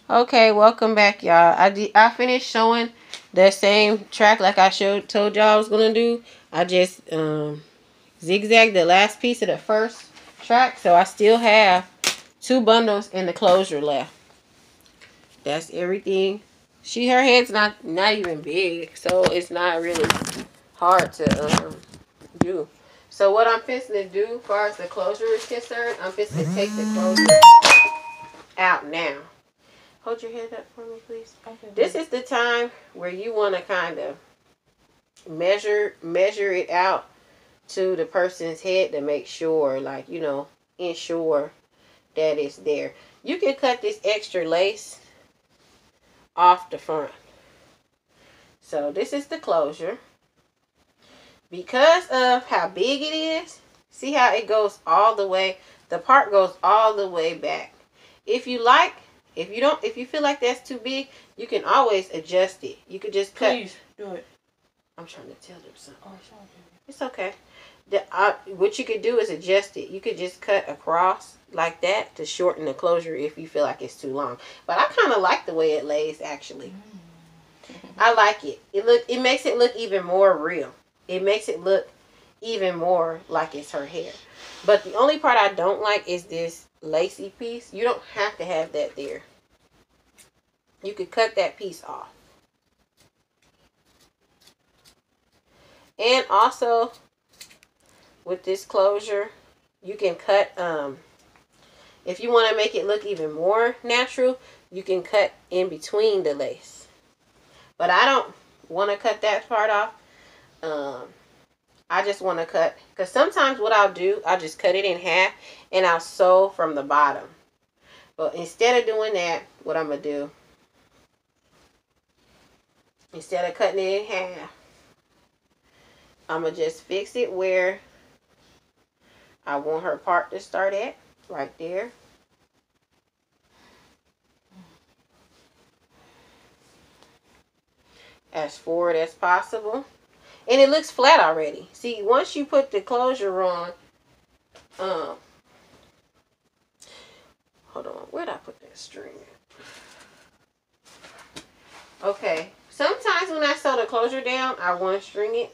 Okay, welcome back, y'all. I finished showing the same track like I told y'all I was gonna do. I just zigzagged the last piece of the first track, so I still have 2 bundles in the closure left. That's everything. Her head's not even big, so it's not really hard to do. So what I'm fixing to do, as far as the closure is concerned, I'm fixing to take the closure out now. Hold your head up for me, please. Okay. This is the time where you want to kind of measure it out to the person's head to make sure, like, ensure that it's there. You can cut this extra lace off the front. So this is the closure. Because of how big it is, see how it goes all the way, the part goes all the way back. If you feel like that's too big, you can always adjust it. You could just cut. Please do it. I'm trying to tell them something. Oh, sorry. It's okay. What you could do is adjust it. You could just cut across like that to shorten the closure if you feel like it's too long. But I kind of like the way it lays, actually. I like it. It makes it look even more real. It makes it look even more like it's her hair. But the only part I don't like is this lacy piece. You don't have to have that there. You could cut that piece off. And also, with this closure, you can cut, if you want to make it look even more natural, you can cut in between the lace. But I don't want to cut that part off. I just want to cut, because sometimes what I'll do, I'll just cut it in half and I'll sew from the bottom. But instead of doing that, what I'm going to do, instead of cutting it in half, I'm going to just fix it where I want her part to start at, right there. As forward as possible. And it looks flat already. See, once you put the closure on, hold on, where'd I put that string at? Okay, sometimes when I sew the closure down, I one string it,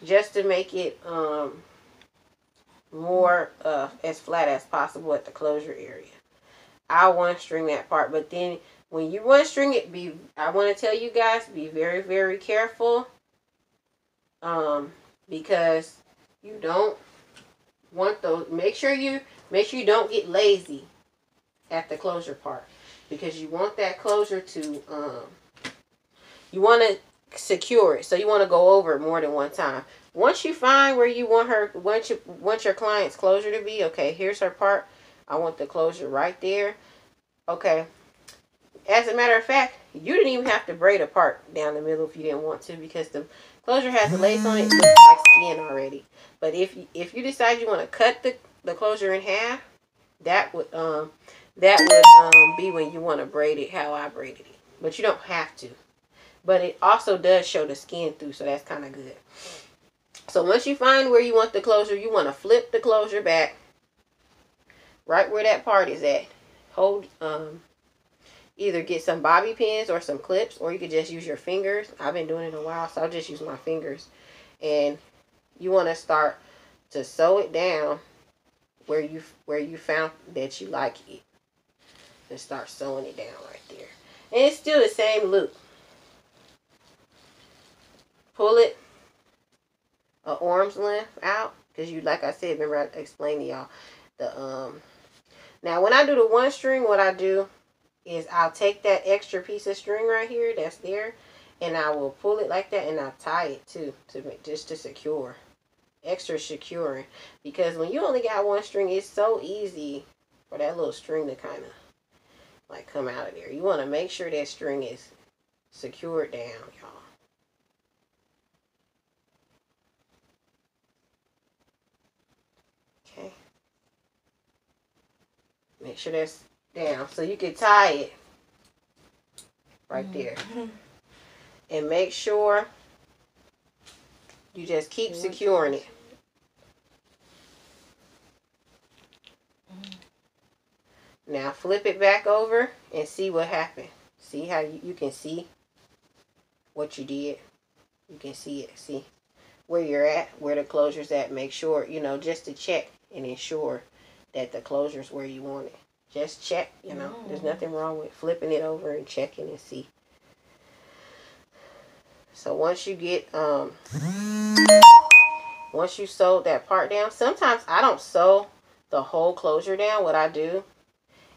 just to make it more as flat as possible at the closure area. I one string that part, but then when you one string it, I want to tell you guys, be very, very careful, because you don't want those. Make sure you don't get lazy at the closure part, because you want that closure to you want to secure it, so you want to go over it more than one time. Once you find where you want your client's closure to be, okay, here's her part. I want the closure right there. Okay. As a matter of fact, you didn't even have to braid a part down the middle if you didn't want to, because the closure has the lace on it. It looks like skin already. But if you decide you want to cut the closure in half, that would be when you want to braid it how I braided it. But you don't have to. But it also does show the skin through, so that's kind of good. So once you find where you want the closure, you want to flip the closure back right where that part is at. Hold either get some bobby pins or some clips, or you could just use your fingers. I've been doing it a while, so I'll just use my fingers. And you want to start to sew it down where you found that you like it. And start sewing it down right there. And it's still the same loop. Pull it an arm's length out, because you, like I said, remember I explained to y'all the now when I do the one string, what I do is I'll take that extra piece of string right here that's there, and I will pull it like that, and I'll tie it too, just to secure, extra securing, because when you only got one string, it's so easy for that little string to kind of like come out of there. You want to make sure that string is secured down, y'all. Okay, make sure that's down so you can tie it right there. And make sure you just keep securing it. Now flip it back over and see what happened. See how you can see what you did. You can see it. See where you're at, where the closure's at. Make sure, you know, just to check and ensure that the closure's where you want it. Just check, you know. There's nothing wrong with flipping it over and checking and see. So once you get, once you sewed that part down, sometimes I don't sew the whole closure down. What I do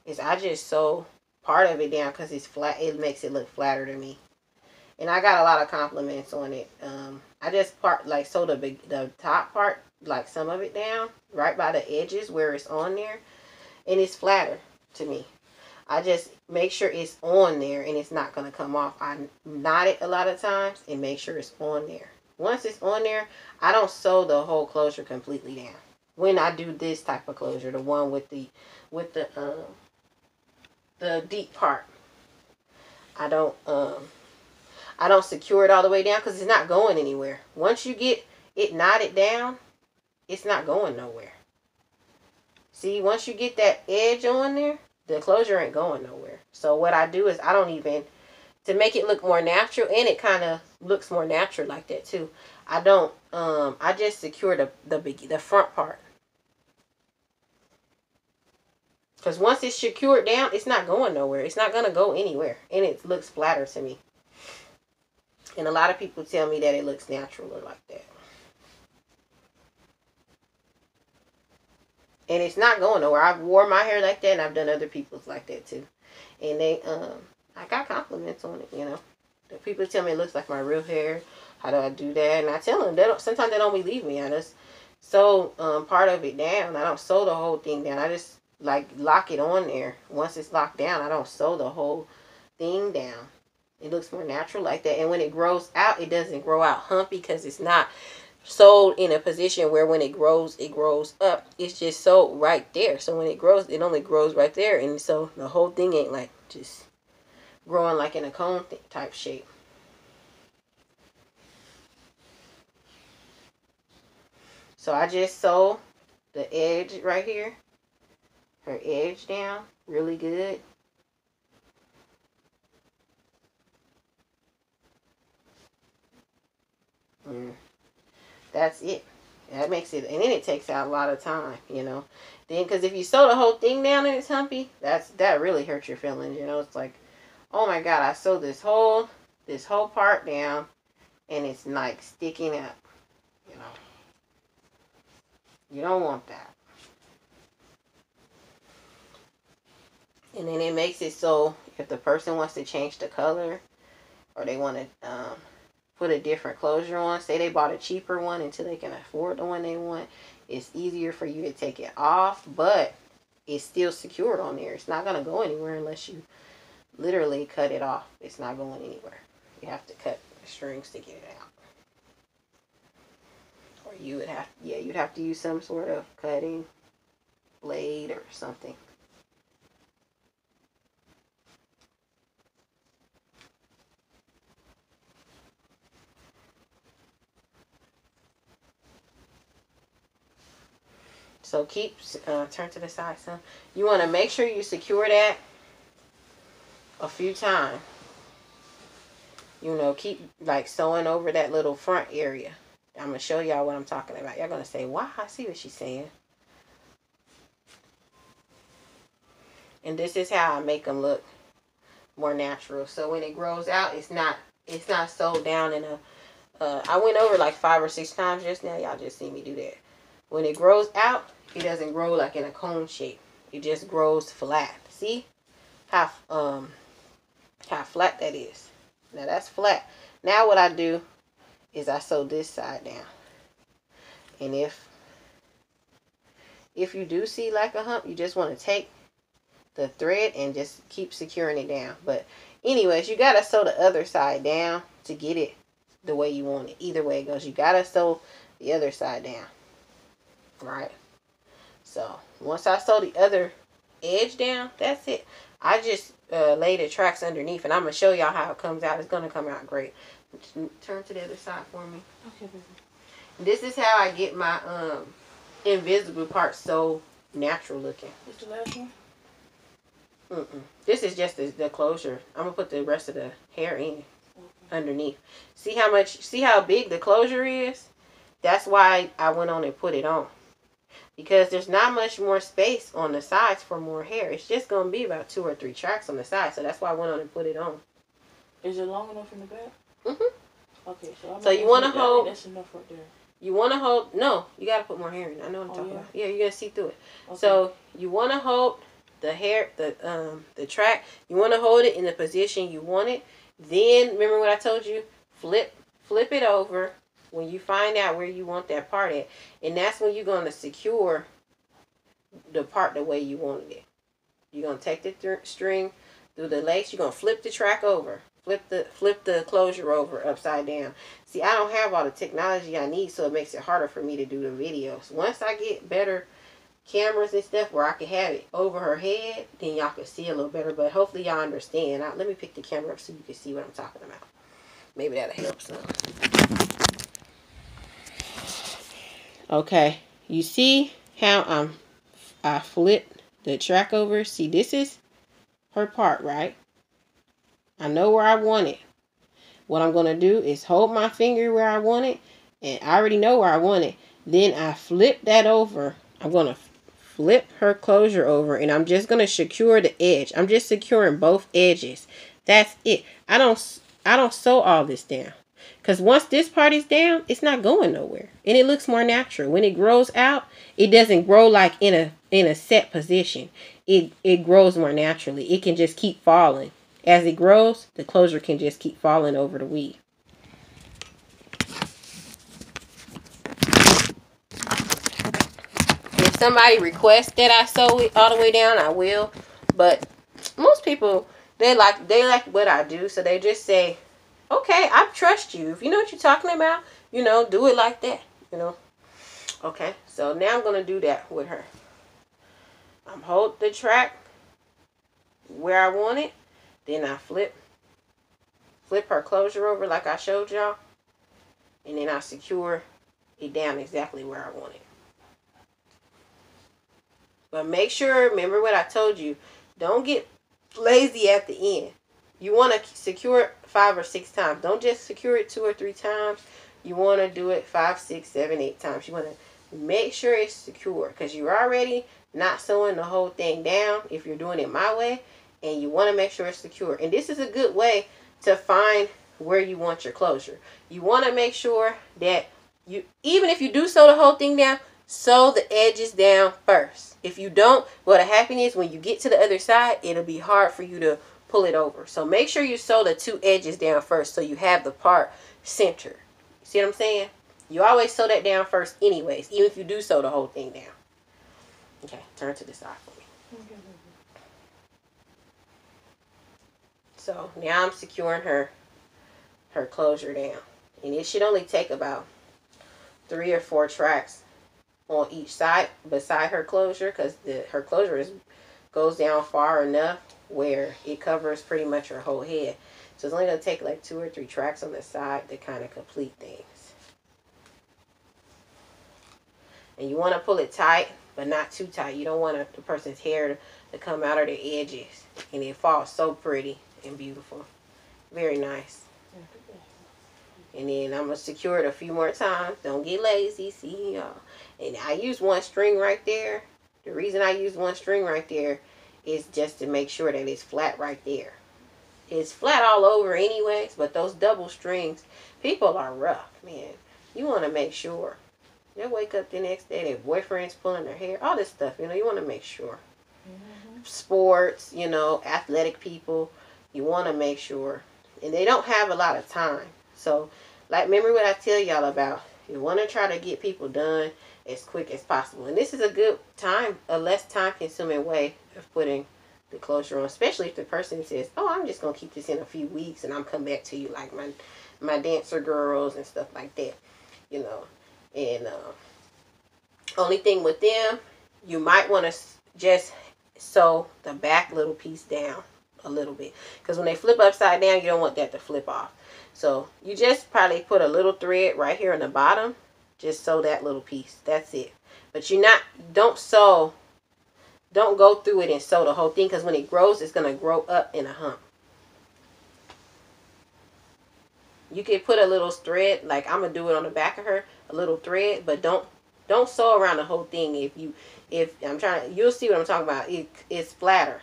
is I just sew part of it down because it's flat. It makes it look flatter to me. And I got a lot of compliments on it. I just sew the top part, like some of it down, right by the edges where it's on there. And it's flatter to me. I just make sure it's on there and it's not going to come off. I knot it a lot of times and make sure it's on there. Once it's on there, I don't sew the whole closure completely down. When I do this type of closure, the one with the deep part, I don't secure it all the way down because it's not going anywhere. Once you get it knotted down, it's not going nowhere. See, once you get that edge on there, the closure ain't going nowhere. So what I do is I don't even, to make it look more natural, and it kind of looks more natural like that too. I don't, I just secure the front part. Because once it's secured down, it's not going nowhere. It's not going to go anywhere. And it looks flatter to me. And a lot of people tell me that it looks natural like that. And it's not going nowhere. I've wore my hair like that, and I've done other people's like that too. And they, I got compliments on it, you know. The people tell me it looks like my real hair. How do I do that? And I tell them, sometimes they don't believe me. I just sew part of it down. I don't sew the whole thing down. I just like lock it on there. Once it's locked down, I don't sew the whole thing down. It looks more natural like that. And when it grows out, it doesn't grow out humpy because it's not sewed in a position where when it grows up. It's just sewed right there. So when it grows, it only grows right there. And so the whole thing ain't like just growing like in a cone type shape. So I just sew the edge right here. Her edge down really good. That's it. That makes it, and then it takes out a lot of time, you know. Then, because if you sew the whole thing down and it's humpy, that really hurts your feelings, you know. It's like, oh my God, I sewed this whole part down, and it's like sticking up, you know. You don't want that. And then it makes it so if the person wants to change the color, or they want to put a different closure on, say they bought a cheaper one until they can afford the one they want, it's easier for you to take it off, but it's still secured on there. It's not going to go anywhere unless you literally cut it off. It's not going anywhere. You have to cut the strings to get it out. Or you would have, you'd have to use some sort of cutting blade or something. So keep, turn to the side some. You want to make sure you secure that a few times. You know, keep like sewing over that little front area. I'm going to show y'all what I'm talking about. Y'all going to say, wow, I see what she's saying. And this is how I make them look more natural. So when it grows out, it's not sewed down in a, I went over like 5 or 6 times just now. Y'all just see me do that. When it grows out, it doesn't grow like in a cone shape. It just grows flat. See how flat that is. Now that's flat. Now what I do is I sew this side down. And if you do see like a hump, you just want to take the thread and just keep securing it down. But anyways, you got to sew the other side down to get it the way you want it. Either way it goes, you got to sew the other side down. Right? So once I sew the other edge down, that's it. I just lay the tracks underneath, and I'm going to show y'all how it comes out. It's going to come out great. Turn to the other side for me. Okay, baby. This is how I get my invisible part so natural looking. What's the last one? This is just the closure. I'm gonna put the rest of the hair in underneath. See how big the closure is? That's why I went on and put it on. Because there's not much more space on the sides for more hair. It's just going to be about 2 or 3 tracks on the side. So that's why I went on and put it on. Is it long enough in the back? Okay, so you want to hold... That's enough right there. You want to hold... No, you got to put more hair in. I know what I'm talking about. Yeah, you're going to see through it. Okay. So you want to hold the hair, the track. You want to hold it in the position you want it. Then, remember what I told you? Flip it over when you find out where you want that part at. And that's when you're going to secure the part the way you wanted it. You're going to take the string through the lace. You're going to flip the track over. Flip the closure over upside down. See, I don't have all the technology I need, so it makes it harder for me to do the videos. Once I get better cameras and stuff where I can have it over her head, then y'all can see a little better. But hopefully y'all understand. Let me pick the camera up so you can see what I'm talking about. Maybe that'll help some. Okay, you see how I flipped the track over? See, this is her part, right? I know where I want it. What I'm going to do is hold my finger where I want it, and I already know where I want it. Then I flip that over. I'm going to flip her closure over, and I'm just going to secure the edge. I'm just securing both edges. That's it. I don't sew all this down. Because once this part is down, it's not going nowhere. And it looks more natural. When it grows out, it doesn't grow like in a set position. It grows more naturally. It can just keep falling. As it grows, the closure can just keep falling over the weave. If somebody requests that I sew it all the way down, I will. But most people, they like what I do. So they just say, okay, I trust you. If you know what you're talking about, do it like that, Okay, so now I'm going to do that with her. I'm hold the track where I want it. Then I flip her closure over like I showed y'all. And then I secure it down exactly where I want it. But make sure, remember what I told you, don't get lazy at the end. You want to secure it 5 or 6 times. Don't just secure it 2 or 3 times. You want to do it 5, 6, 7, 8 times. You want to make sure it's secure, because you're already not sewing the whole thing down if you're doing it my way. And you want to make sure it's secure. And this is a good way to find where you want your closure. You want to make sure that even if you do sew the whole thing down, sew the edges down first. If you don't, what'll happen is when you get to the other side, it'll be hard for you to pull it over. So make sure you sew the 2 edges down first so you have the part centered. See what I'm saying? You always sew that down first anyways, even if you do sew the whole thing down. Okay, turn to the side for me. So now I'm securing her closure down. And it should only take about 3 or 4 tracks on each side beside her closure, because her closure goes down far enough where it covers pretty much her whole head. So it's only going to take like 2 or 3 tracks on the side to kind of complete things. And you want to pull it tight, but not too tight. You don't want the person's hair to come out of the edges. And it falls so pretty and beautiful. Very nice. And then I'm going to secure it a few more times. Don't get lazy. See, y'all. And I use 1 string right there. The reason I use 1 string right there is just to make sure that it's flat right there. It's flat all over anyways, but those double strings, people are rough, man. You want to make sure. They wake up the next day, their boyfriend's pulling their hair, all this stuff, you want to make sure. Sports, athletic people, you want to make sure. And they don't have a lot of time. So, remember what I tell y'all about. You want to try to get people done as quick as possible. And this is a good time, a less time-consuming way of putting the closure on. Especially if the person says, oh, I'm just going to keep this in a few weeks and I'm come back to you like my dancer girls and stuff like that. And only thing with them, you might want to just sew the back little piece down a little bit. Because when they flip upside down, you don't want that to flip off. So you just probably put a little thread right here on the bottom. Just sew that little piece. That's it. But don't sew don't go through it and sew the whole thing, because when it grows, it's going to grow up in a hump. You can put a little thread, like I'm gonna do it on the back of her, a little thread, but don't sew around the whole thing. If I'm trying to, you'll see what I'm talking about. It's flatter.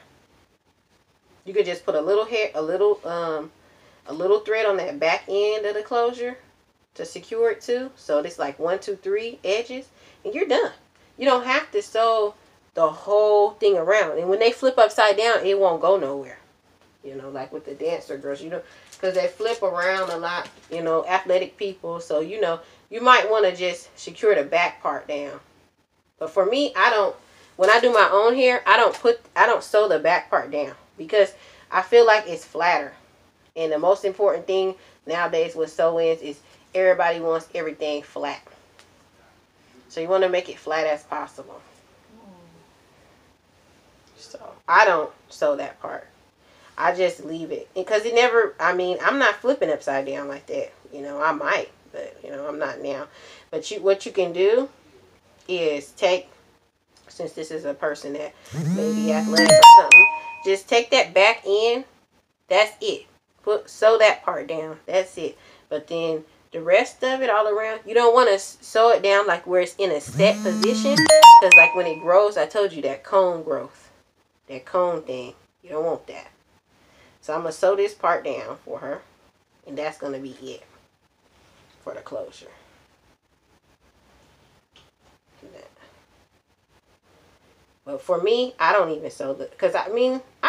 You could just put a little thread on that back end of the closure to secure it too. So it's like 1, 2, 3 edges, and you're done. You don't have to sew the whole thing around. And when they flip upside down, it won't go nowhere. You know, like with the dancer girls, you know, because they flip around a lot, you know, athletic people. So, you know, you might want to just secure the back part down. But for me, when I do my own hair, I don't sew the back part down, because I feel like it's flatter. And the most important thing nowadays with sew-ins is everybody wants everything flat. So you want to make it flat as possible. So I don't sew that part. I just leave it, because I'm not flipping upside down like that. You know, I might, but, you know, I'm not now. But what you can do is since this is a person that may be athletic or something, just take that back end. That's it. Sew that part down. That's it. But then the rest of it all around, you don't want to sew it down like where it's in a set position, because like when it grows, I told you that cone growth, that cone thing, you don't want that. So I'm going to sew this part down for her, and that's going to be it for the closure. But for me, I don't even sew because I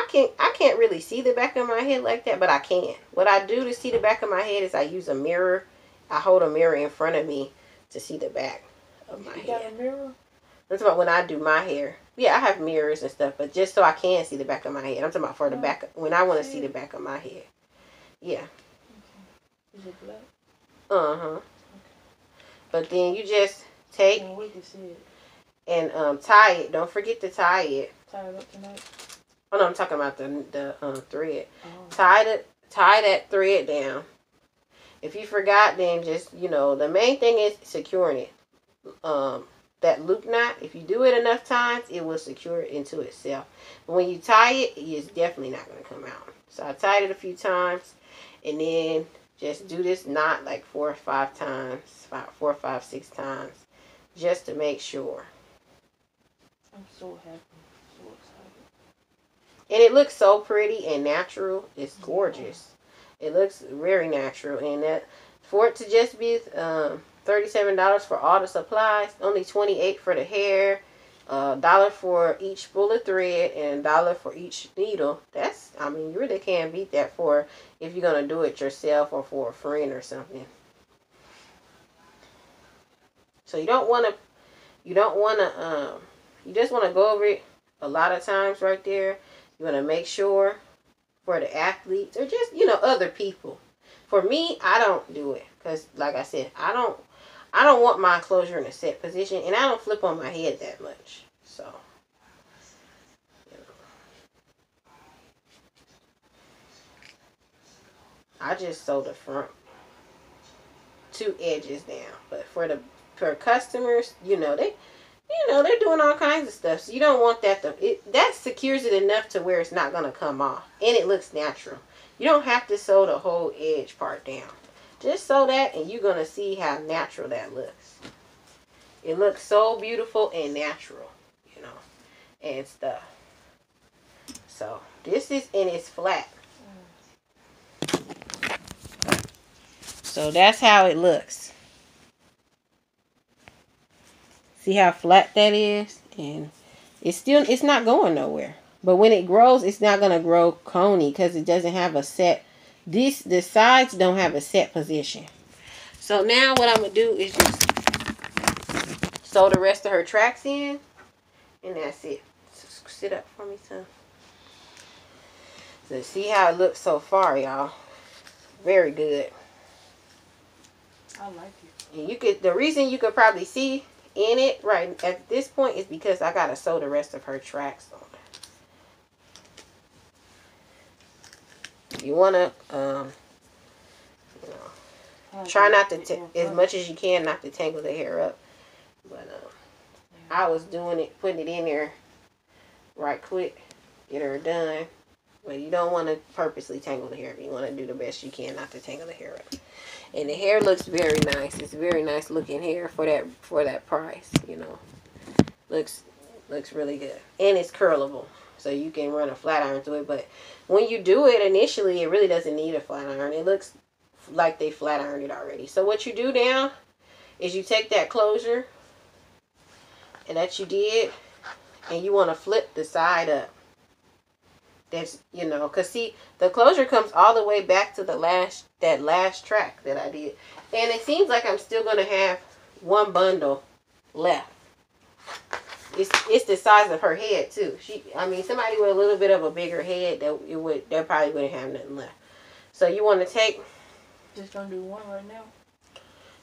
can't really see the back of my head like that, but I can. What I do to see the back of my head is I use a mirror. I hold a mirror in front of me to see the back of my head. You got a mirror? That's about when I do my hair. Yeah, I have mirrors and stuff, but just so I can see the back of my head. I'm talking about for the back, when I want to see the back of my head. Yeah. Okay. Is it black? Uh-huh. Okay. But then you just take and tie it. Don't forget to tie it. Tie it up tonight? Oh, no, I'm talking about the thread. Oh. Tie that thread down. If you forgot, then just, you know, the main thing is securing it. That loop knot, if you do it enough times, it will secure it into itself. But when you tie it, it's definitely not going to come out. So I tied it a few times, and then just do this knot like 4 or 5 times, 4, 5, 6 times, just to make sure. I'm so happy, so excited. And it looks so pretty and natural. It's gorgeous. It looks very natural, and that for it to just be $37 for all the supplies, only $28 for the hair, $1 for each spool of thread, and $1 for each needle. You really can't beat that for if you're gonna do it yourself or for a friend or something. So you just want to go over it a lot of times right there. You want to make sure for the athletes or just, you know, other people. For me, I don't do it because, like I said, I don't want my closure in a set position, and I don't flip on my head that much. So, you know, I just sew the front 2 edges down. But for customers, they're doing all kinds of stuff. So you don't want that that secures it enough to where it's not going to come off, and it looks natural. You don't have to sew the whole edge part down. Just sew that, and you're going to see how natural that looks. It looks so beautiful and natural, you know, and stuff. So this is, and it's flat. So that's how it looks. See how flat that is? And it's not going nowhere. But when it grows, it's not going to grow coney because it doesn't have a set. The sides don't have a set position. So now what I'm going to do is just sew the rest of her tracks in. And that's it. So sit up for me, son. So see how it looks so far, y'all. Very good. I like it. And the reason you could probably see in it right at this point is because I gotta sew the rest of her tracks on. You wanna try not to as much as you can not to tangle the hair up. But I was doing it, putting it in there right quick, get her done. But you don't want to purposely tangle the hair. You want to do the best you can not to tangle the hair up. And the hair looks very nice. It's very nice looking hair for that price. You know, looks really good, and it's curlable, so you can run a flat iron through it. But when you do it initially, it really doesn't need a flat iron. It looks like they flat ironed it already. So what you do now is you take that closure and that you did, and you want to flip the side up. That's, you know, because see, the closure comes all the way back to that last track that I did. And it seems like I'm still going to have one bundle left. It's the size of her head, too. Somebody with a little bit of a bigger head, they probably wouldn't have nothing left. So you want to take... Just going to do one right now?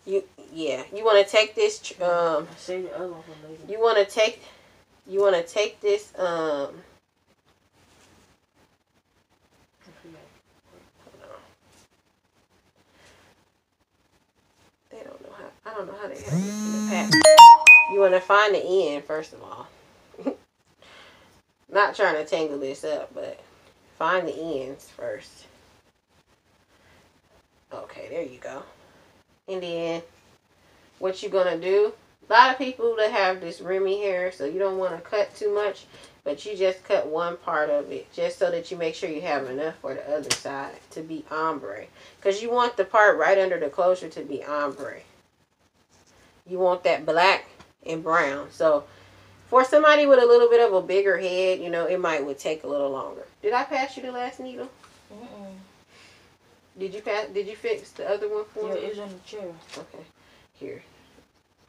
You want to take this... Save the other one for later. You want to take this... I don't know how they have this in the pack. You want to find the end, first of all. Not trying to tangle this up, but find the ends first. Okay, there you go. And then, what you're going to do, a lot of people that have this Remy hair, so you don't want to cut too much, but you just cut one part of it, just so that you make sure you have enough for the other side to be ombre. Because you want the part right under the closure to be ombre. You want that black and brown. So, for somebody with a little bit of a bigger head, you know, would take a little longer. Did I pass you the last needle? Did you fix the other one for me? Yeah, it's in the chair. Okay. Here.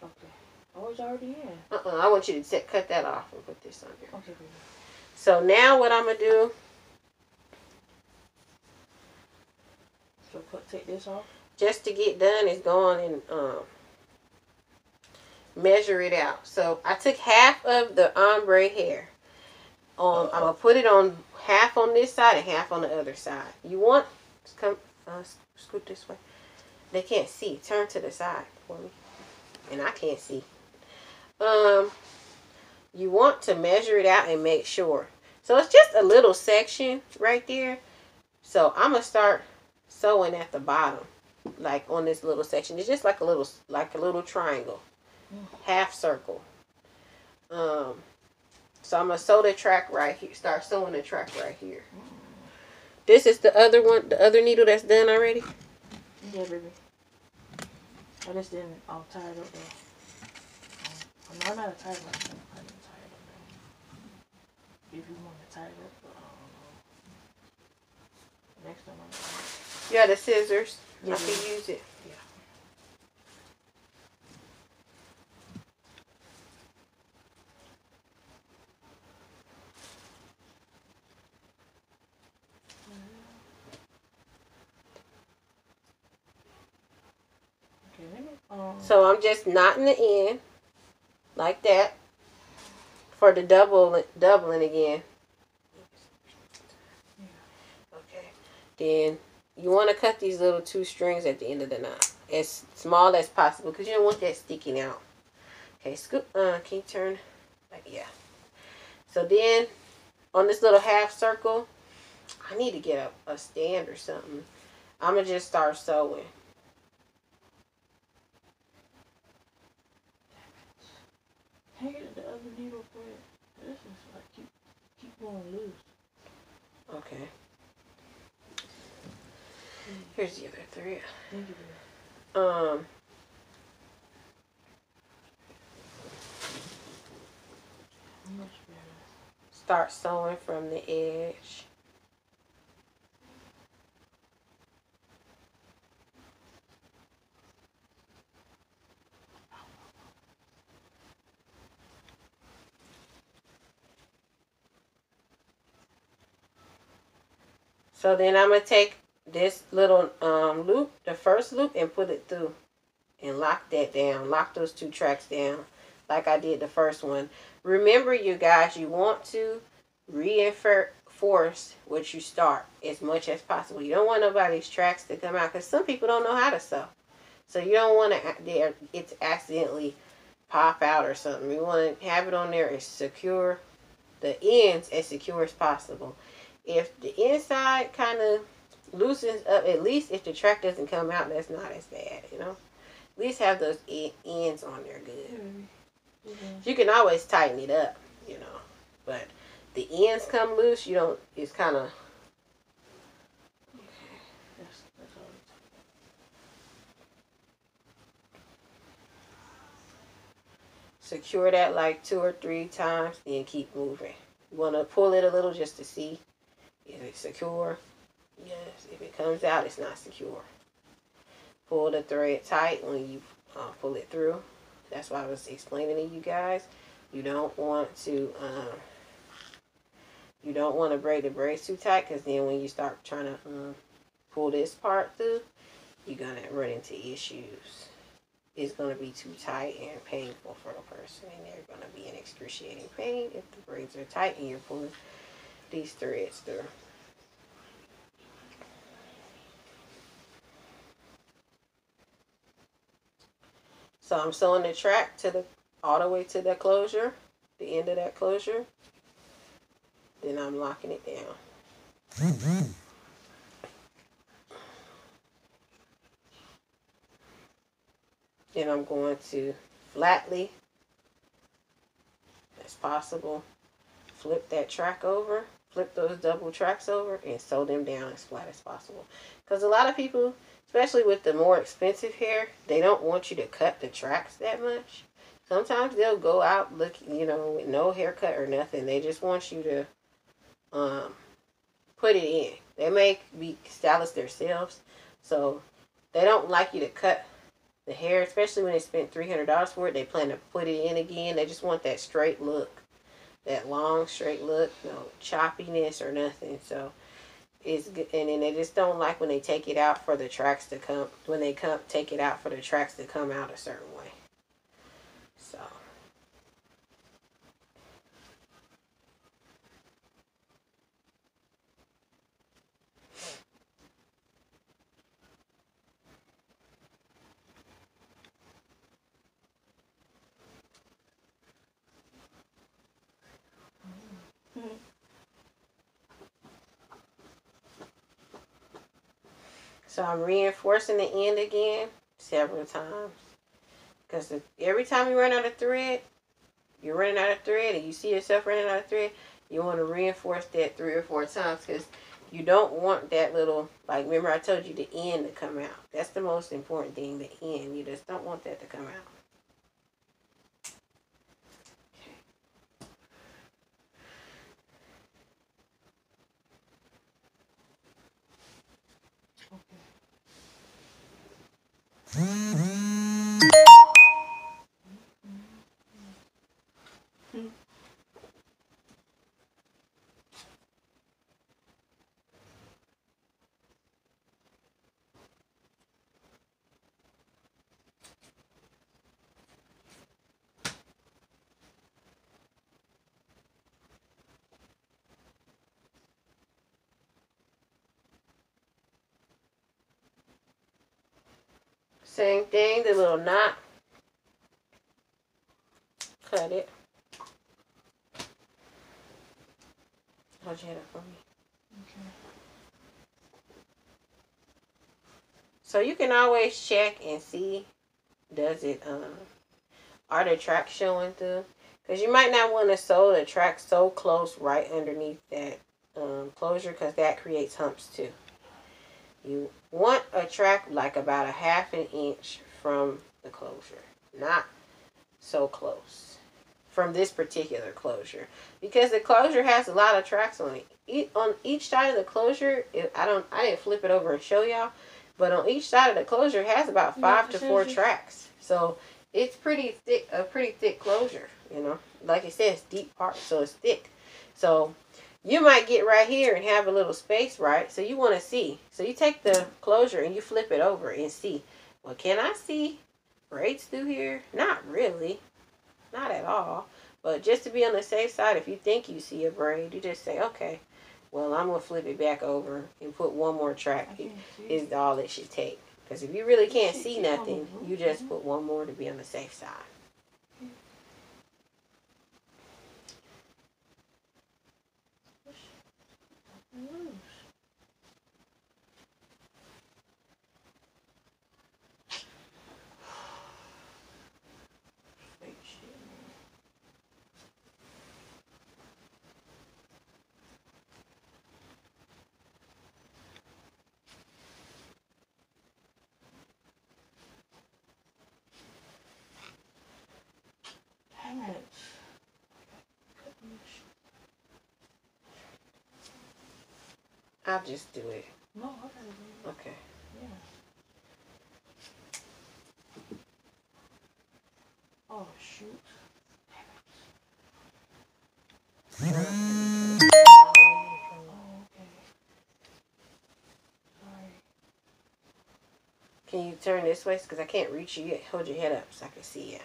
Okay. Oh, it's already in. I want you to cut that off and put this on here. Okay, baby. So now what I'm going to do... So take this off? Just to get done is go on and... measure it out. So I took half of the ombre hair. I'm gonna put it on half on this side and half on the other side. You want scoot this way. They can't see. Turn to the side for me, and I can't see. You want to measure it out and make sure. So it's just a little section right there. So I'm gonna start sewing at the bottom, like on this little section. It's just like a little triangle. Half circle. So I'm going to sew the track right here. Start sewing the track right here. This is the other one, the other needle that's done already? Yeah, baby. I just didn't tie it up there. No, not tie it up there. I didn't tie it up there. If you want to tie it up, but I don't know. Next time I'm You got the scissors? Yeah, I can use it. Yeah. So I'm just knotting the end like that for the doubling again. Okay. Then you want to cut these little 2 strings at the end of the knot as small as possible because you don't want that sticking out. Okay, scoop. Can you turn? Yeah. So then on this little half circle, I need to get a stand or something. I'm gonna just start sewing. Hang it the other needle for it. This is like keep going loose. Okay. Here's the other thread. Thank you, baby. Much better. Start sewing from the edge. So then I'm going to take this little loop, the first loop, and put it through and lock that down. Lock those 2 tracks down like I did the first one. Remember, you guys, you want to reinforce what you start as much as possible. You don't want nobody's tracks to come out because some people don't know how to sew. So you don't want it to accidentally pop out or something. You want to have it on there as secure the ends as secure as possible. If the inside kind of loosens up, at least if the track doesn't come out, that's not as bad, you know. At least have those ends on there good. You can always tighten it up, you know, but the ends come loose, you don't, it's kind of, That's all. secure that like 2 or 3 times, then keep moving. You want to pull it a little just to see if it's secure. Yes, if it comes out, it's not secure. Pull the thread tight when you pull it through. That's why I was explaining to you guys. You don't want to braid the braids too tight, because then when you start trying to pull this part through, you're gonna run into issues. It's gonna be too tight and painful for the person, and they're gonna be in excruciating pain if the braids are tight and you're pulling these threads through. So I'm sewing the track all the way to the closure, the end of that closure. Then I'm locking it down. Then I'm going to flatly, as possible, flip that track over, flip those double tracks over, and sew them down as flat as possible. Because a lot of people, especially with the more expensive hair, they don't want you to cut the tracks that much. Sometimes they'll go out looking, you know, with no haircut or nothing. They just want you to put it in. They may be stylists themselves, so they don't like you to cut the hair, especially when they spent $300 for it. They plan to put it in again. They just want that straight look, that long straight look, no choppiness or nothing. So it's good. And then they just don't like when they take it out for the tracks to come, when they take it out for the tracks to come out a certain way. So So I'm reinforcing the end again several times. Because every time you run out of thread, you're running out of thread and you see yourself running out of thread, you want to reinforce that 3 or 4 times, because you don't want that little, like, remember I told you the end to come out. That's the most important thing, the end. You just don't want that to come out. Same thing, the little knot. Cut it. Hold your head up for me. Okay. So you can always check and see, does it, are the tracks showing through? Because you might not want to sew the track so close right underneath that closure, because that creates humps too. You want a track like about a ½ an inch from the closure, not so close from this particular closure, because the closure has a lot of tracks on it. On each side of the closure, I didn't flip it over and show y'all, but on each side of the closure has about 5 to 4 tracks. So it's pretty thick, a pretty thick closure, you know. Like it says, deep part, so it's thick. So you might get right here and have a little space, right? So you want to see. So you take the closure and you flip it over and see. Well, can I see braids through here? Not really. Not at all. But just to be on the safe side, if you think you see a braid, you just say, okay, well, I'm going to flip it back over and put one more track. Is all it should take. Because if you really can't see nothing, you just put one more to be on the safe side. loose. Fake shit, man. Dang it. I'll just do it. No, I gotta do it. Okay. Yeah. Oh, shoot. Oh, okay. Sorry. Can you turn this way? Because I can't reach you yet. Hold your head up so I can see you.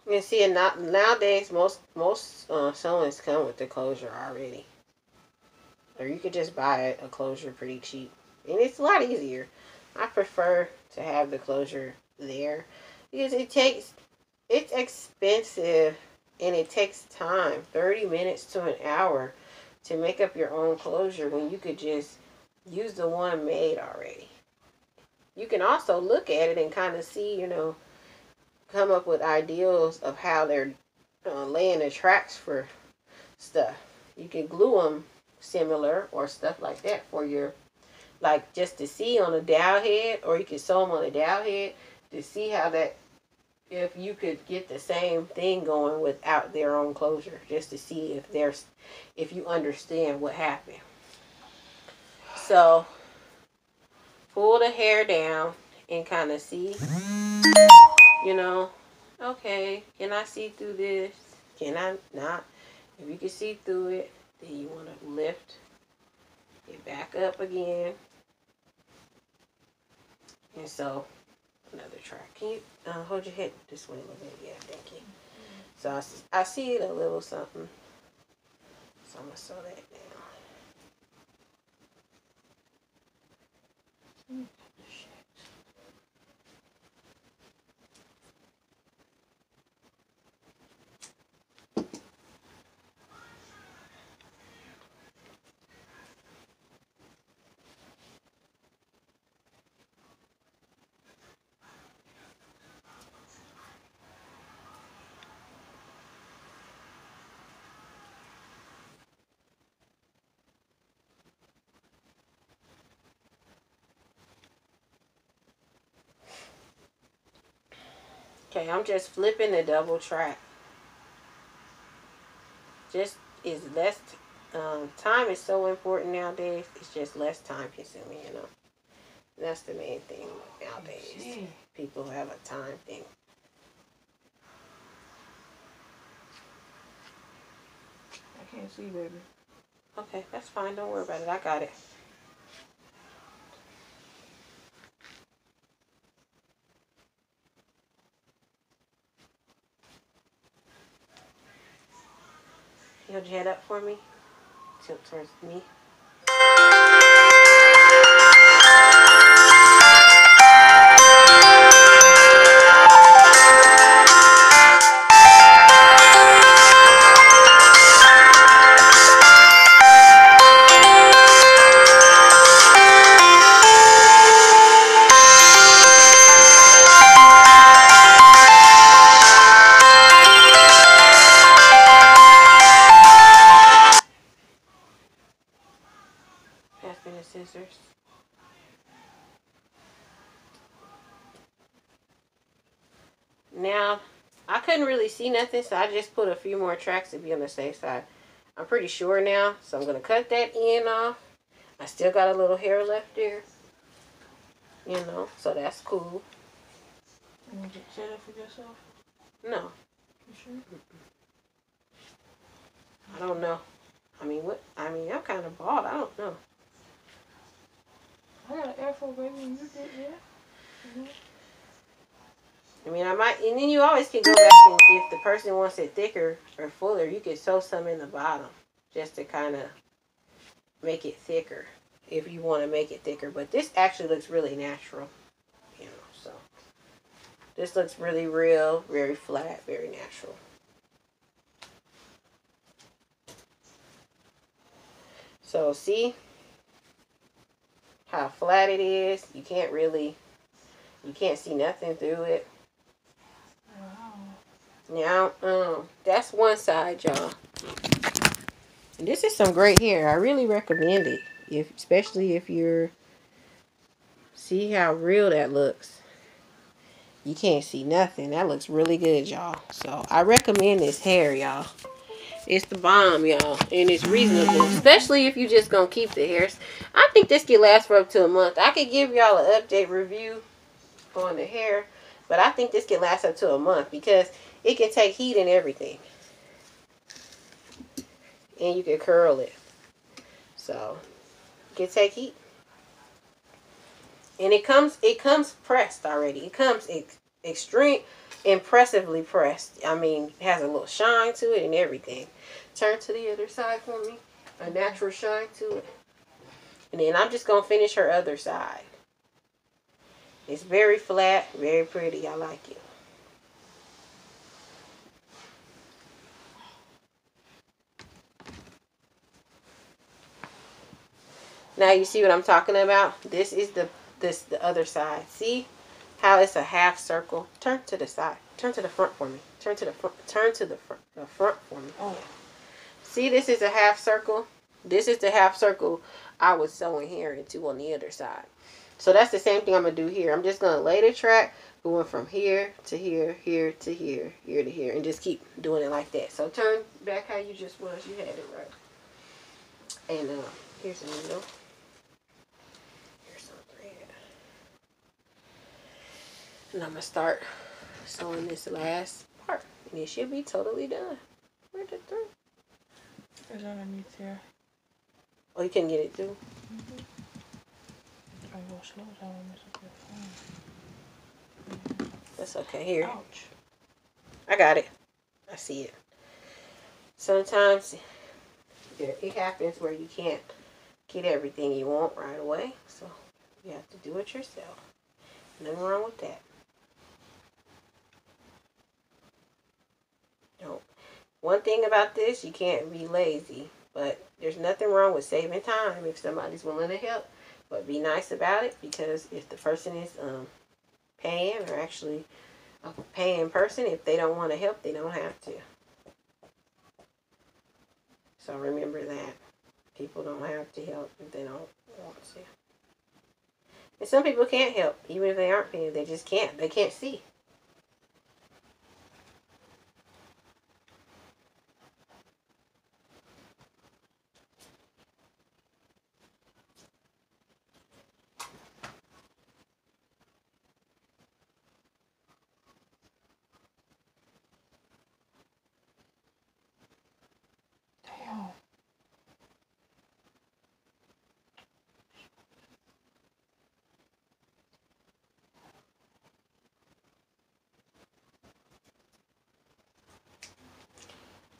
You see, nowadays most sewings come with the closure already, or you could just buy a closure pretty cheap, and it's a lot easier. I prefer to have the closure there because it's expensive and it takes time, 30 minutes to an hour, to make up your own closure when you could just use the one made already. You can also look at it and kind of see, come up with ideals of how they're laying the tracks for stuff. You can glue them similar or stuff like that for your, like just to see on a dowel head, or you can sew them on a dowel head to see how that, if you could get the same thing going without their own closure, just to see if you understand what happened. So pull the hair down and kind of see, okay, can I see through this? Can I not? If you can see through it, then you want to lift it back up again. And so, another track. Can you hold your head this way a little bit? Yeah, thank you. So, I see it a little something. So, I'm going to sew that down. Okay, I'm just flipping the double track. Just is less, time is so important nowadays. It's just less time consuming, That's the main thing nowadays. People have a time thing. I can't see, baby. Okay, that's fine. Don't worry about it. I got it. Hold your head up for me. Tilt towards me. Pass me the scissors. Now, I couldn't really see nothing, so I just put a few more tracks to be on the safe side. I'm pretty sure now, so I'm going to cut that end off. I still got a little hair left there, so that's cool. You want to set it for yourself? No. You sure? I don't know. I'm kind of bald. I don't know. I got an afro, baby, and you did, yeah. I mean, I might, and then you always can go back and if the person wants it thicker or fuller, you could sew some in the bottom just to kind of make it thicker if you want to make it thicker. But this actually looks really natural, you know, so this looks really real, very flat, very natural. So see how flat it is? You can't see nothing through it. Now, that's one side, y'all. And this is some great hair. I really recommend it. Especially if you're, see how real that looks. You can't see nothing. That looks really good, y'all. So I recommend this hair, y'all. It's the bomb, y'all. And it's reasonable. Especially if you just gonna keep the hairs. I think this could last for up to a month. I could give y'all an update review on the hair. But I think this can last up to a month because it can take heat and everything. And you can curl it. So, it can take heat. And it comes pressed already. It comes extreme, impressively pressed. I mean, it has a little shine to it and everything. Turn to the other side for me. A natural shine to it. And then I'm just going to finish her other side. It's very flat, very pretty. I like it. Now you see what I'm talking about? This is the other side. See how it's a half circle? Turn to the side. Turn to the front for me. Turn to the front. Turn to the front for me. Oh. See, this is a half circle. This is the half circle I was sewing here into on the other side. So that's the same thing I'm going to do here. I'm just going to lay the track going from here to here, here to here, here to here, and just keep doing it like that. So turn back how you just was. You had it right. And here's a needle. Here's some thread. And I'm going to start sewing this last part. And it should be totally done. Where'd the thread? It's underneath here. Oh, you can get it too? Mm-hmm. I'm going to slow down on this up. That's okay. Here. Ouch. I got it. I see it. Sometimes it happens where you can't get everything you want right away. So you have to do it yourself. Nothing wrong with that. Don't. One thing about this, you can't be lazy. But there's nothing wrong with saving time if somebody's willing to help. But be nice about it, because if the person is paying, or actually a paying person, if they don't want to help, they don't have to. So remember that. People don't have to help if they don't want to. And some people can't help, even if they aren't paying. They just can't. They can't see.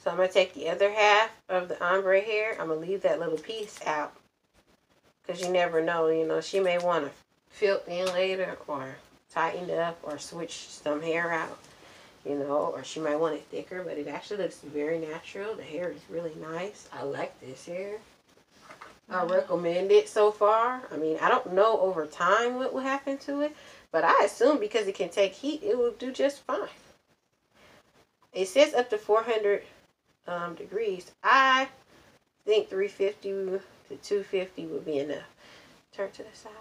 So I'm going to take the other half of the ombre hair. I'm going to leave that little piece out. Because you never know, you know, she may want to fill in later, or tighten up, or switch some hair out, you know, or she might want it thicker, but it actually looks very natural. The hair is really nice. I like this hair. I recommend it so far. I mean, I don't know over time what will happen to it, but I assume because it can take heat, it will do just fine. It says up to 400 degrees. I think 350 to 250 would be enough. Turn to the side.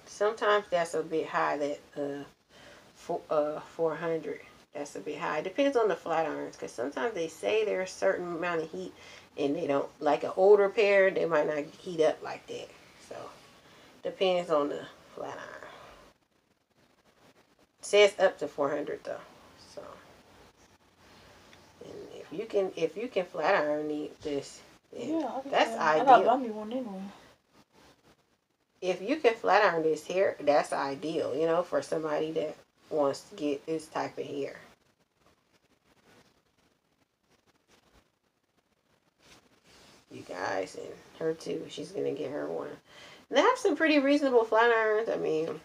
Sometimes that's a bit high, that 400. That's a bit high. It depends on the flat irons, because sometimes they say there's a certain amount of heat and they don't. Like an older pair, they might not heat up like that. So depends on the flat iron. It says up to 400 though. So, and if you can flat iron this, yeah, that's ideal. I gotta buy me one anyway. If you can flat iron this hair, that's ideal, you know, for somebody that wants to get this type of hair. You guys, and her too. She's gonna get her one. And they have some pretty reasonable flat irons. I mean,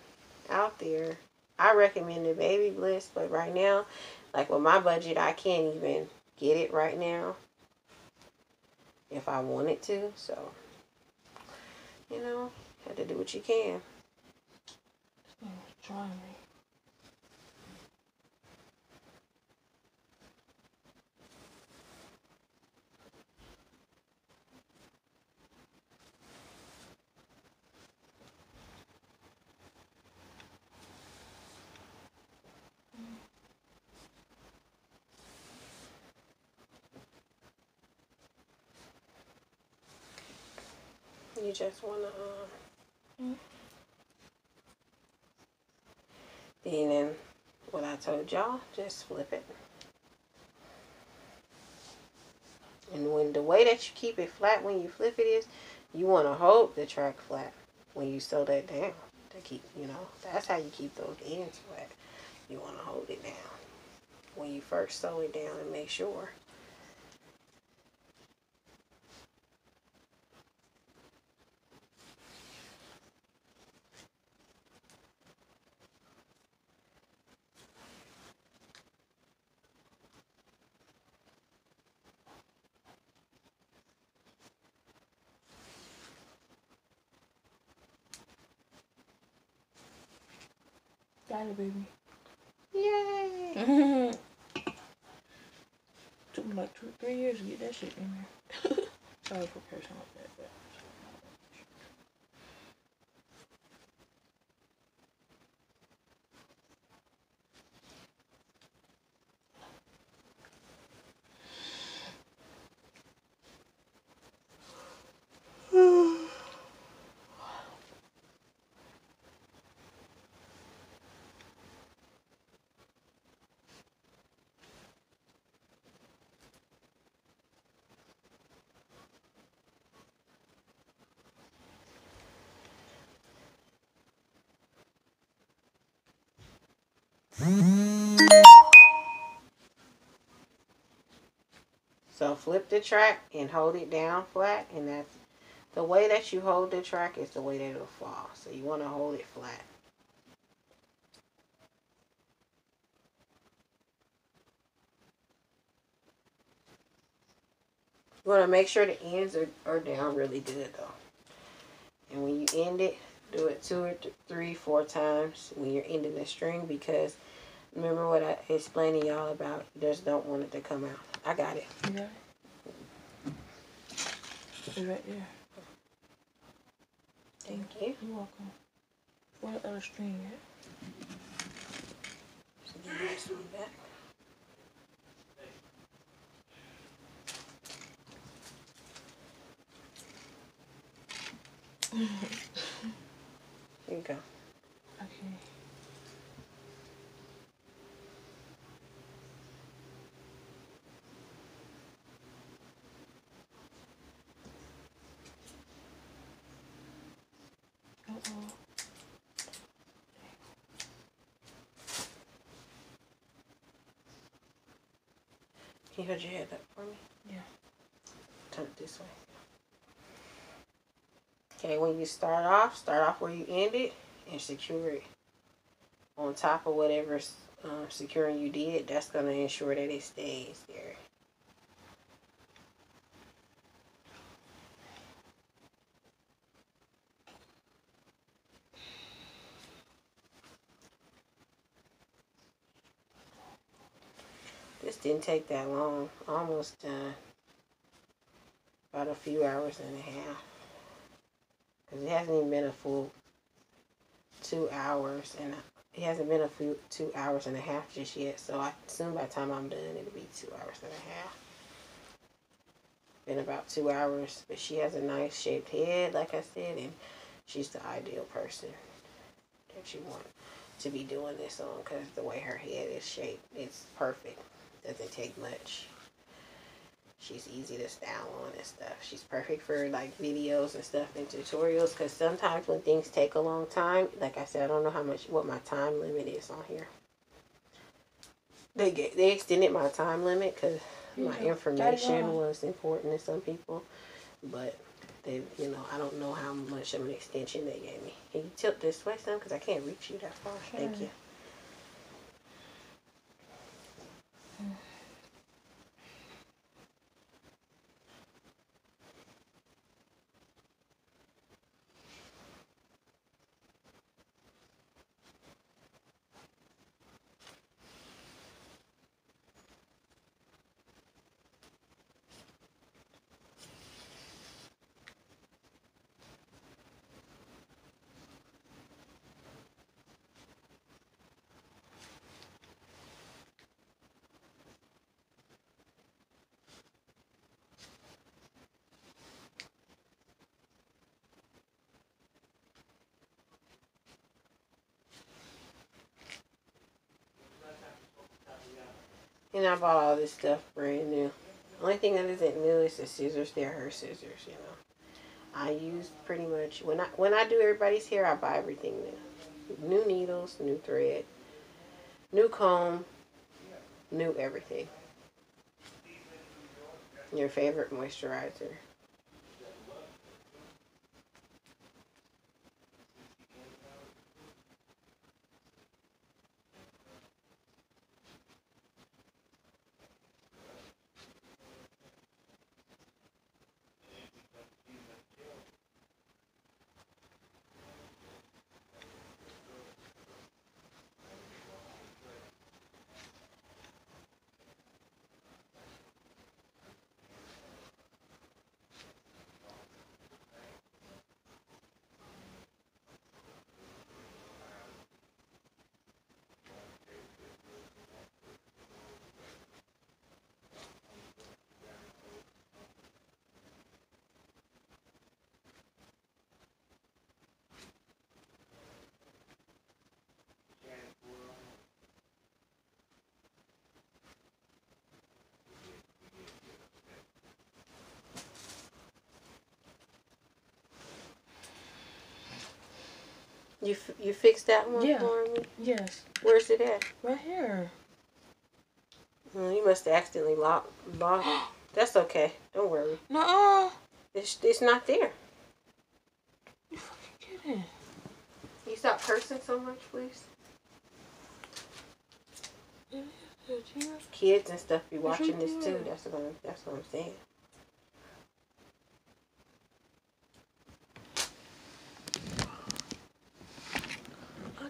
out there. I recommend the Baby Bliss, but right now, like with my budget, I can't even get it right now if I wanted to. So, you know, have to do what you can. Try me. You just wanna then what I told y'all, just flip it. And when the way that you keep it flat when you flip it is, you want to hold the track flat when you sew that down to keep, you know, that's how you keep those ends flat. You want to hold it down when you first sew it down and make sure. Got it, baby. Yay! Took me like 3 years to get that shit in there. Sorry for cursing like that, but. So flip the track and hold it down flat, and that's the way that you hold the track is the way that it'll fall. So you want to hold it flat. You want to make sure the ends are down really good though. And when you end it, do it 2 or 3, 4 times when you're ending the string, because remember what I explained to y'all about, you just don't want it to come out. I got it. You got it? It's right there. Thank you. You're welcome. What other string at? So give me this one back. Here you go. Okay. Uh-oh. Can you hold your head up for me? Yeah. Turn it this way. Okay, when you start off where you ended and secure it on top of whatever securing you did. That's going to ensure that it stays there. This didn't take that long. Almost done. About a few hours and a half. Because it hasn't even been a full 2 hours. And it hasn't been a full 2 hours and a half just yet. So I assume by the time I'm done, it'll be 2 hours and a half. Been about 2 hours. But she has a nice shaped head, like I said. And she's the ideal person that you want to be doing this on. Because the way her head is shaped, it's perfect. Doesn't take much. She's easy to style on and stuff. She's perfect for like videos and stuff and tutorials, because sometimes when things take a long time, like I said, I don't know what my time limit is on here. They extended my time limit because my Yeah. information was important to some people, but they, I don't know how much of an extension they gave me. Can you tilt this way some because I can't reach you that far? Sure. Thank you. And I bought all this stuff brand new. Only thing that isn't new is the scissors. They're her scissors. I use pretty much when I do everybody's hair, I buy everything new. New needles, new thread, new comb, new everything. Your favorite moisturizer. You fixed that one for me? Yes. Where's it at? Right here. You must have accidentally locked. That's okay. Don't worry. Nuh-uh. It's not there. You fucking kidding. Can you stop cursing so much, please? Kids and stuff be watching this too. That's what I'm saying.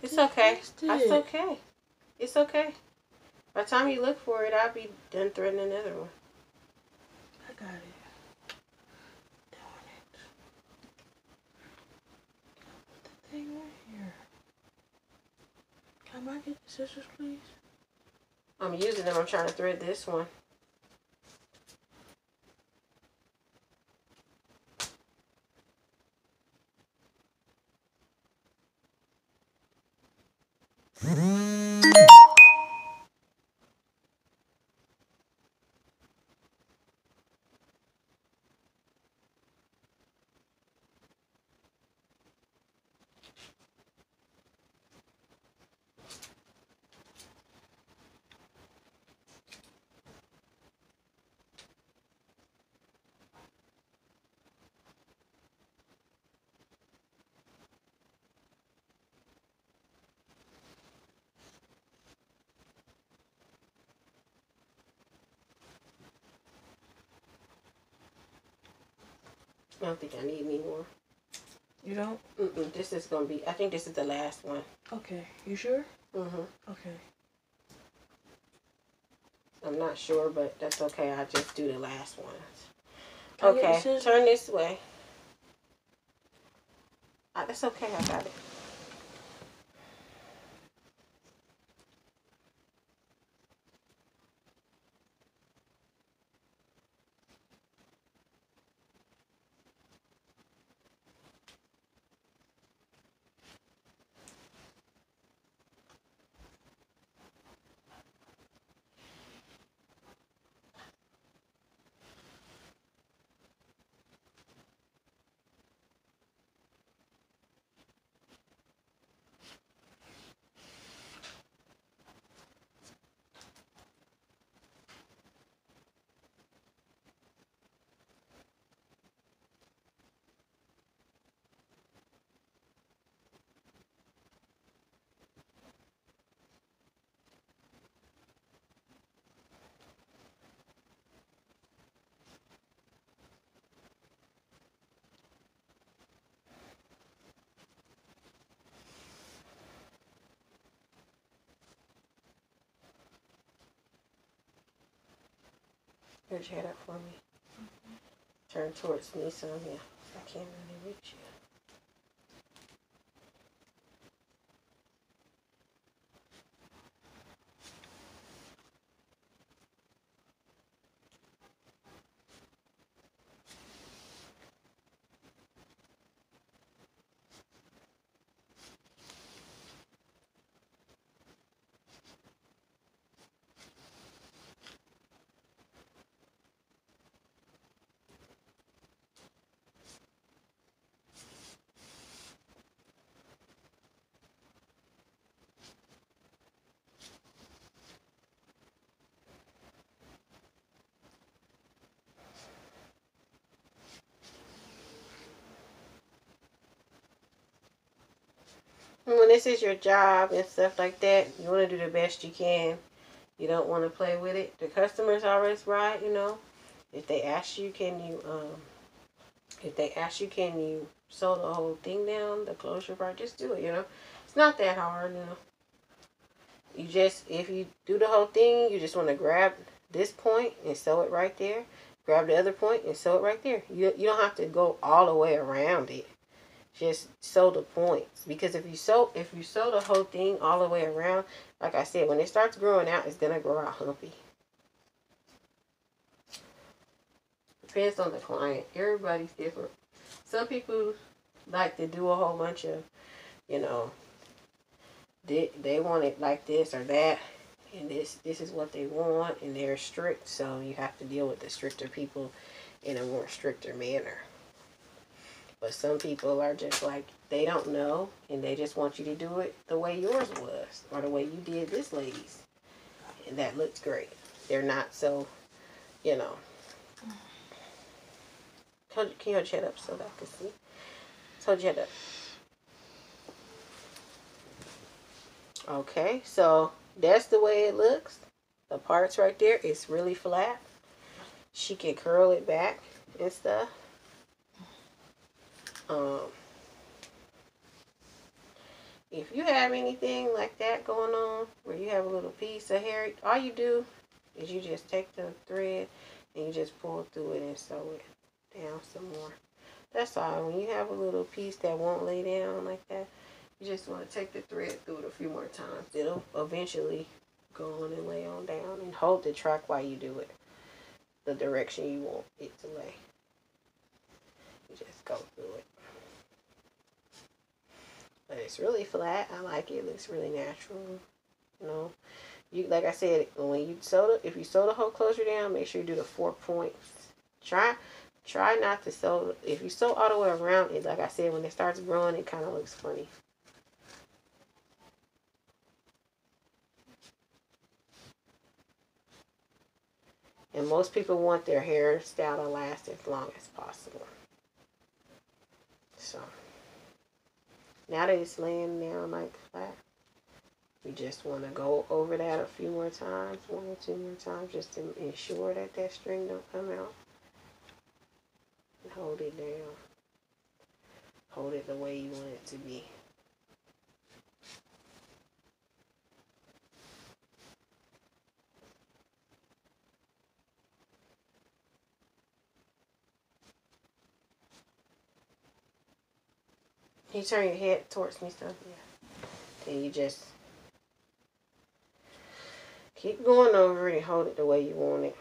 It's okay. That's okay. It's okay. By the time you look for it, I'll be done threading another one. I got it. Darn it. Put the thing right here. Can I get the scissors, please? I'm using them. I'm trying to thread this one. I don't think I need any more. You don't? This is going to be, I think this is the last one. Okay. You sure? Mm-hmm. Okay. I'm not sure, but that's okay. I'll just do the last one. Can I get the Okay, scissors? turn this way. That's okay. I got it. Put your head up for me. Turn towards me some, yeah. I can't really reach you. When this is your job and stuff like that, you want to do the best you can. You don't want to play with it. The customer's always right, you know. If they ask you, can you sew the whole thing down, the closure part, just do it, you know. It's not that hard, you know. If you do the whole thing, you just want to grab this point and sew it right there. Grab the other point and sew it right there. You don't have to go all the way around it. Just sew the points, because if you sew the whole thing all the way around, like I said, when it starts growing out, it's gonna grow out humpy. Depends on the client. Everybody's different. Some people like to do a whole bunch of, you know, they want it like this or that, and this is what they want, and they're strict, so you have to deal with the stricter people in a more stricter manner. But some people are just like, they don't know, and they just want you to do it the way yours was, or the way you did this lady's. And that looks great. They're not so, you know. Can you hold your head up so that I can see? Hold your head up. Okay, so that's the way it looks. The parts right there, it's really flat. She can curl it back and stuff. If you have anything like that going on, where you have a little piece of hair, all you do is you just take the thread and you just pull through it and sew it down some more. That's all. When you have a little piece that won't lay down like that, you just want to take the thread through it a few more times. It'll eventually go on and lay on down, and hold the track while you do it, the direction you want it to lay. You just go through it. But it's really flat. I like it. It looks really natural. You know, like I said, when you if you sew the whole closure down, make sure you do the 4 points. Try not to sew. If you sew all the way around it, like I said, when it starts growing, it kind of looks funny. And most people want their hairstyle to last as long as possible. So now that it's laying down like flat, we just want to go over that a few more times, 1 or 2 more times, just to ensure that that string don't come out. And hold it down. Hold it the way you want it to be. You turn your head towards me, so yeah. And you just keep going over it and hold it the way you want it.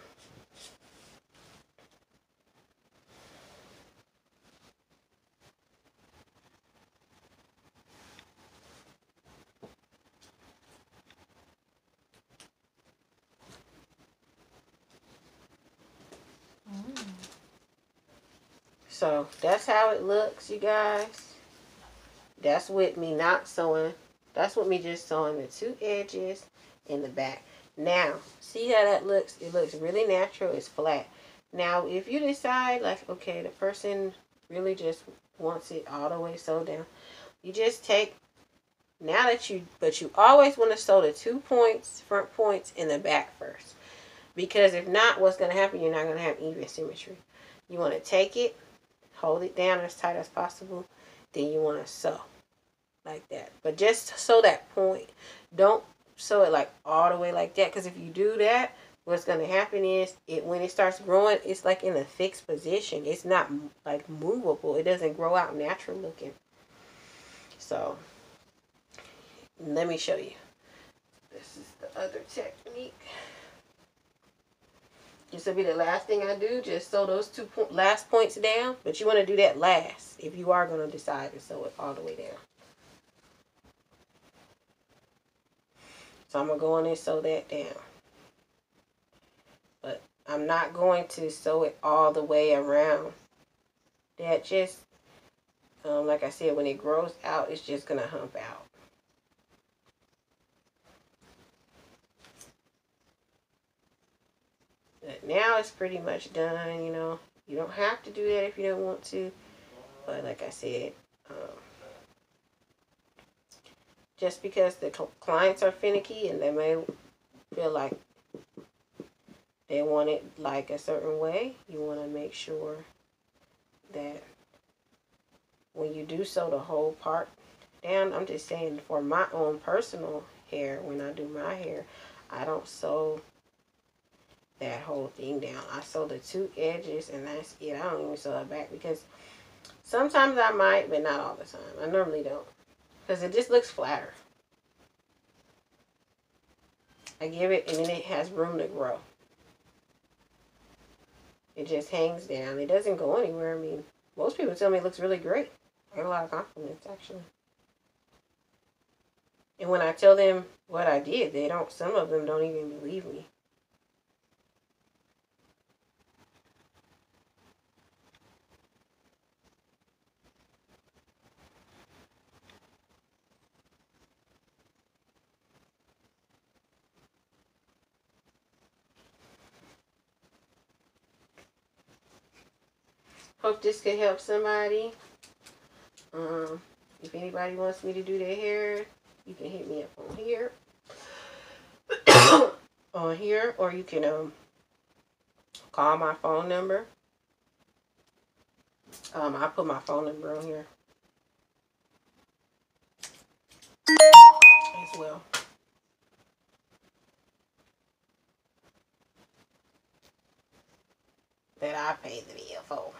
So that's how it looks, you guys. That's with me not sewing. That's with me just sewing the 2 edges in the back. Now, see how that looks? It looks really natural. It's flat. Now, if you decide, like, okay, the person really just wants it all the way sewed down, you just take, but you always want to sew the 2 points, front points, in the back first. Because if not, what's going to happen, you're not going to have even symmetry. You want to take it, hold it down as tight as possible, then you want to sew like that. But just sew that point. Don't sew it like all the way like that, because if you do that, what's going to happen is when it starts growing, it's like in a fixed position. It's not like movable. It doesn't grow out natural looking. So let me show you. This is the other technique. This will be the last thing I do. Just sew those last points down. But you want to do that last if you are going to decide to sew it all the way down. So I'm going to go in and sew that down. But I'm not going to sew it all the way around. That just, like I said, when it grows out, it's just going to hump out. But now it's pretty much done, you know. You don't have to do that if you don't want to. But like I said, just because the clients are finicky and they may feel like they want it like a certain way, you want to make sure that when you do sew the whole part down, I'm just saying for my own personal hair, when I do my hair, I don't sew that whole thing down. I sew the two edges and that's it. I don't even sew it back because sometimes I might, but not all the time. I normally don't because it just looks flatter. I give it and then it has room to grow. It just hangs down. It doesn't go anywhere. I mean, most people tell me it looks really great. I get a lot of compliments actually. And when I tell them what I did, some of them don't even believe me. Hope this could help somebody. If anybody wants me to do their hair, you can hit me up on here. On here, or you can call my phone number. I put my phone number on here as well. That I paid the bill for.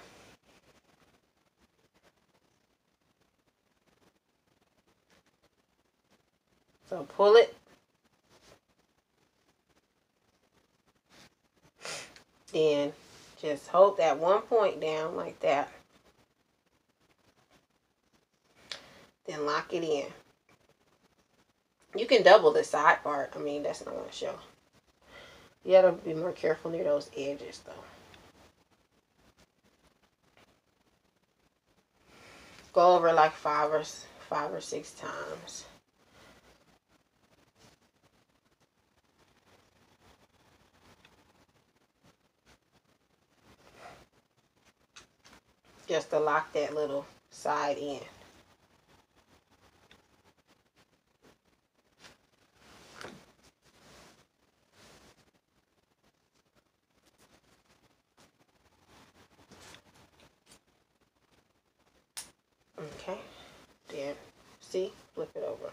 So pull it. Then just hold that one point down like that. Then lock it in. You can double the side part. I mean, that's not going to show. You got to be more careful near those edges though. Go over like 5 or 6 times. Just to lock that little side in. Okay, then see, flip it over.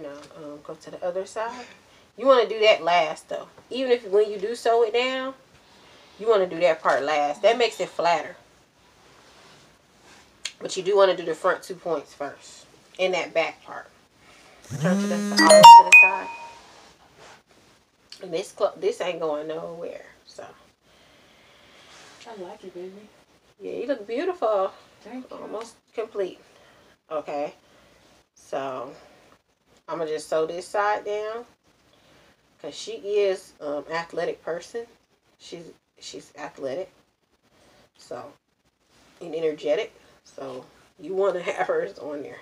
Now go to the other side. You want to do that last though. Even if when you do sew it down, you want to do that part last. That makes it flatter. But you do want to do the front 2 points first. And that back part. Turn to the side. And this ain't going nowhere. So. I like it, baby. Yeah, you look beautiful. Thank you. Almost complete. Okay. So, I'm going to just sew this side down. Because she is an athletic person. She's athletic. So, and energetic. So, you want to have hers on there.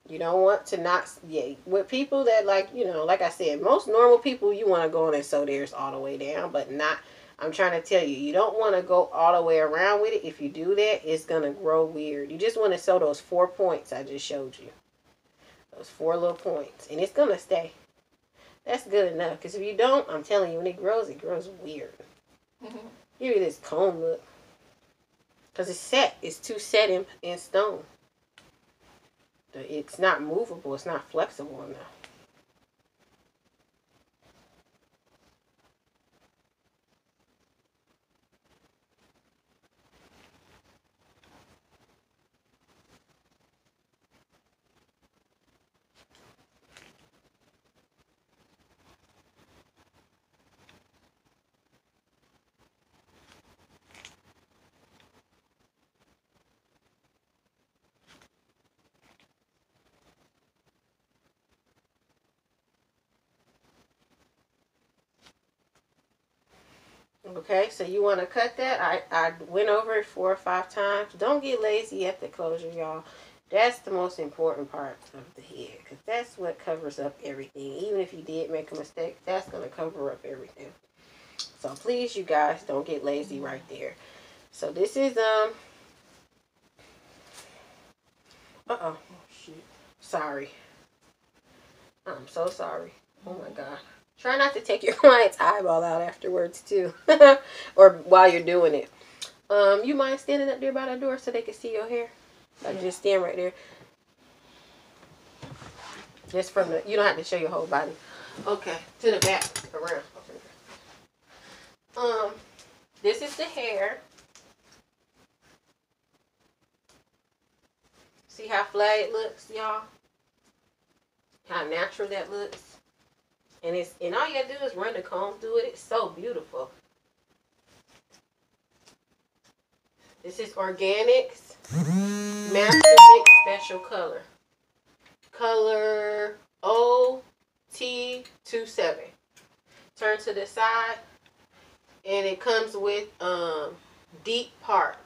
You don't want to not, yeah, with people that like, you know, like I said, most normal people, you want to go in and sew theirs all the way down, but not, I'm trying to tell you, you don't want to go all the way around with it. If you do that, it's going to grow weird. You just want to sew those 4 points I just showed you. Those 4 little points. And it's going to stay. That's good enough. Because if you don't, I'm telling you, when it grows weird. Give you this comb look. Because it's set. It's too set in stone. It's not movable. It's not flexible enough. Okay, so you want to cut that. I went over it 4 or 5 times. Don't get lazy at the closure, y'all. That's the most important part of the head, because that's what covers up everything. Even if you did make a mistake, that's going to cover up everything. So please, you guys, don't get lazy right there. So this is oh shit. Sorry. I'm so sorry. Oh my God. Try not to take your client's eyeball out afterwards too, or while you're doing it. You mind standing up there by the door so they can see your hair? Like, just stand right there. Just from the, you don't have to show your whole body. Okay, to the back, around. This is the hair. See how flat it looks, y'all? How natural that looks. And all you gotta do is run the comb through it. It's so beautiful. This is Organics Master Mix Special Color. Color OT27. Turn to the side. And it comes with deep part.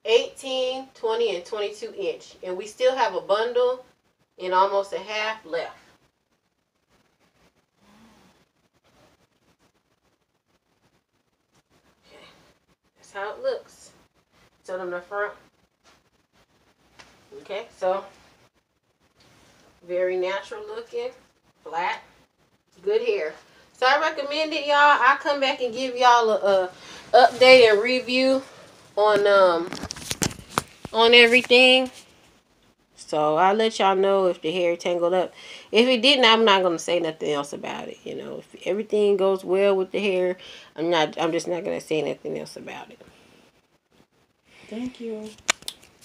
18, 20, and 22 inch. And we still have a bundle and almost a half left. Okay. That's how it looks. Turn on the front. Okay, so very natural looking, flat, good hair. So I recommend it, y'all. I'll come back and give y'all a update and review on everything. So I'll let y'all know if the hair tangled up. If it didn't, I'm not gonna say nothing else about it. You know, if everything goes well with the hair, I'm just not gonna say nothing else about it. Thank you.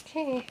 Okay.